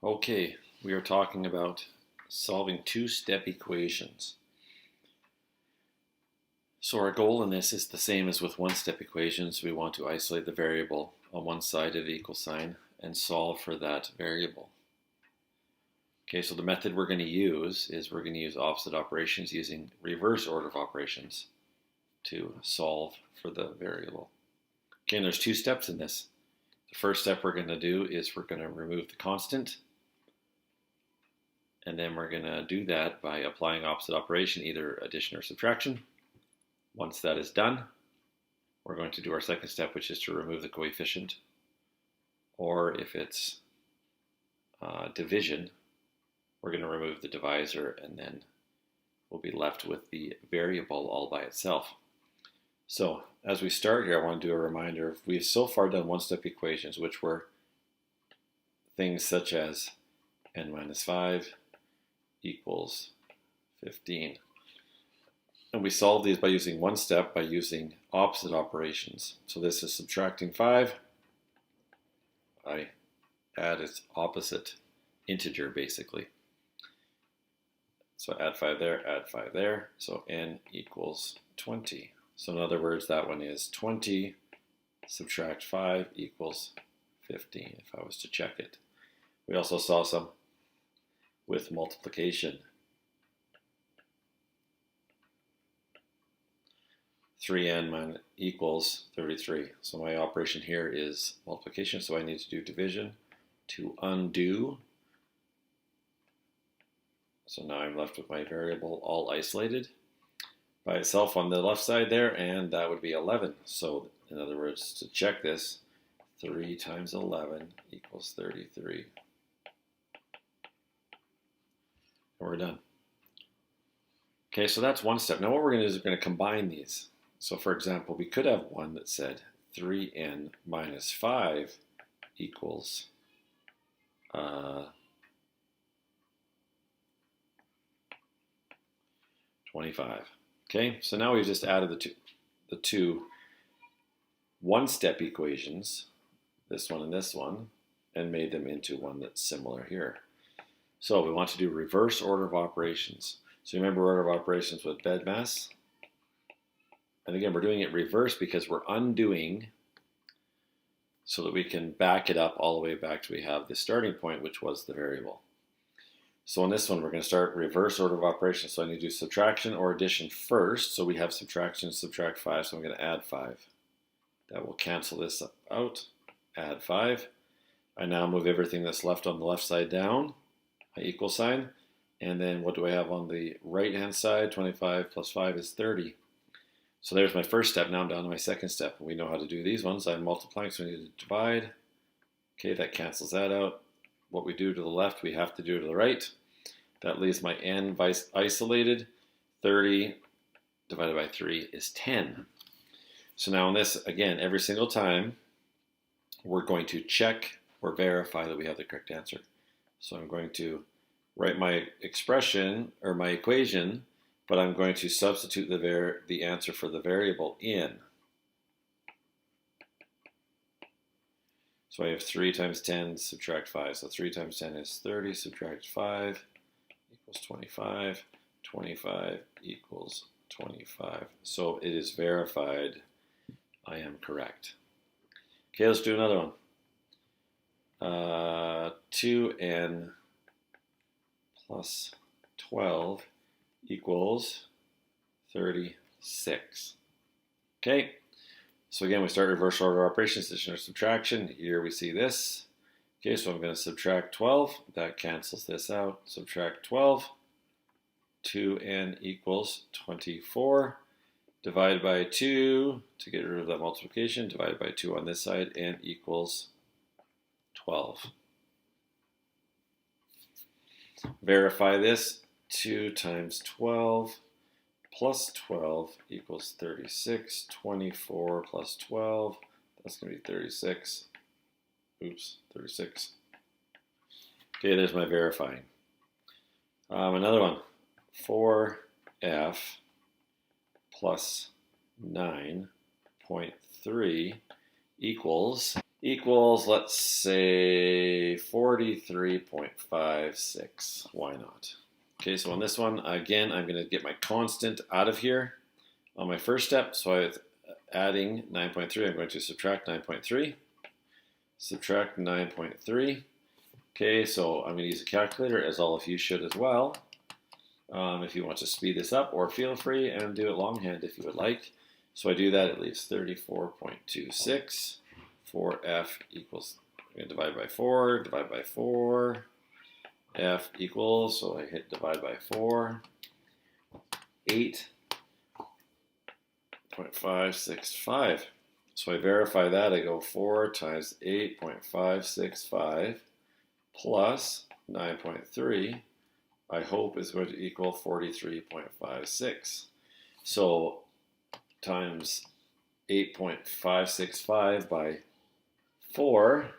Okay, we are talking about solving two-step equations. So our goal in this is the same as with one-step equations. We want to isolate the variable on one side of the equal sign and solve for that variable. Okay, so the method we're going to use is we're going to use opposite operations using reverse order of operations to solve for the variable. Okay, and there's two steps in this. The first step we're going to do is we're going to remove the constant. And then we're going to do that by applying opposite operation, either addition or subtraction. Once that is done, we're going to do our second step, which is to remove the coefficient. Or if it's division, we're going to remove the divisor, and then we'll be left with the variable all by itself. So as we start here, I want to do a reminder. We've so far done one-step equations, which were things such as n minus 5 equals 15. And we solve these by using one step, by using opposite operations. So this is subtracting 5. I add its opposite integer, basically. So add 5 there, add 5 there. So n equals 20. So in other words, that one is 20 subtract 5 equals 15, if I was to check it. We also saw some with multiplication. 3n equals 33. So my operation here is multiplication, so I need to do division to undo. So now I'm left with my variable all isolated by itself on the left side there, and that would be 11. So in other words, to check this, 3 times 11 equals 33. And we're done. Okay, so that's one step. Now what we're going to do is we're going to combine these. So for example, we could have one that said 3n minus 5 equals 25. Okay, so now we've just added the two one-step equations, this one and this one, and made them into one that's similar here. So we want to do reverse order of operations. So remember order of operations with BEDMAS. And again, we're doing it reverse because we're undoing so that we can back it up all the way back to we have the starting point, which was the variable. So in this one, we're going to start reverse order of operations. So I need to do subtraction or addition first. So we have subtraction, subtract 5, so I'm going to add 5. That will cancel this out, add 5. I now move everything that's left on the left side down, my equal sign. And then what do I have on the right-hand side? 25 plus 5 is 30. So there's my first step. Now I'm down to my second step. We know how to do these ones. I'm multiplying, so I need to divide. Okay, that cancels that out. What we do to the left, we have to do to the right. That leaves my n isolated. 30 divided by 3 is 10. So now in this, again, every single time, we're going to check or verify that we have the correct answer. So I'm going to write my expression or my equation, but I'm going to substitute the answer for the variable in. So I have 3 times 10, subtract 5. So 3 times 10 is 30, subtract 5 equals 25. 25 equals 25. So it is verified. I am correct. Okay, let's do another one. 2n plus 12 equals 36. Okay, so again, we start reverse order operations, addition or subtraction. Here we see this. Okay, so I'm going to subtract 12. That cancels this out. Subtract 12. 2n equals 24. Divide by 2 to get rid of that multiplication. Divide by 2 on this side. N equals 12. Verify this. 2 times 12 plus 12 equals 36. 24 plus 12, that's going to be 36. Oops, 36. Okay, there's my verifying. Another one. 4f plus 9.3 equals equals, let's say, 43.56. Why not? Okay, so on this one, again, I'm going to get my constant out of here on my first step. So I'm adding 9.3. I'm going to subtract 9.3. Subtract 9.3. Okay, so I'm going to use a calculator, as all of you should as well. If you want to speed this up, or feel free and do it longhand if you would like. So I do that, it leaves 34.26. 4f equals, I'm going to divide by 4, divide by 4. F equals, so I hit divide by 4. 8.565. So I verify that. I go 4 times 8.565 plus 9.3. I hope is going to equal 43.56. So times 8.565 by 4,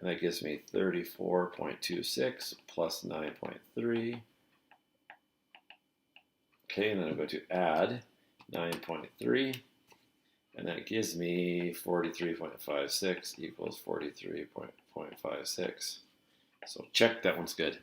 and that gives me 34.26 plus 9.3. Okay, and then I'm going to add 9.3, and that gives me 43.56 equals 43.56. So check, that one's good.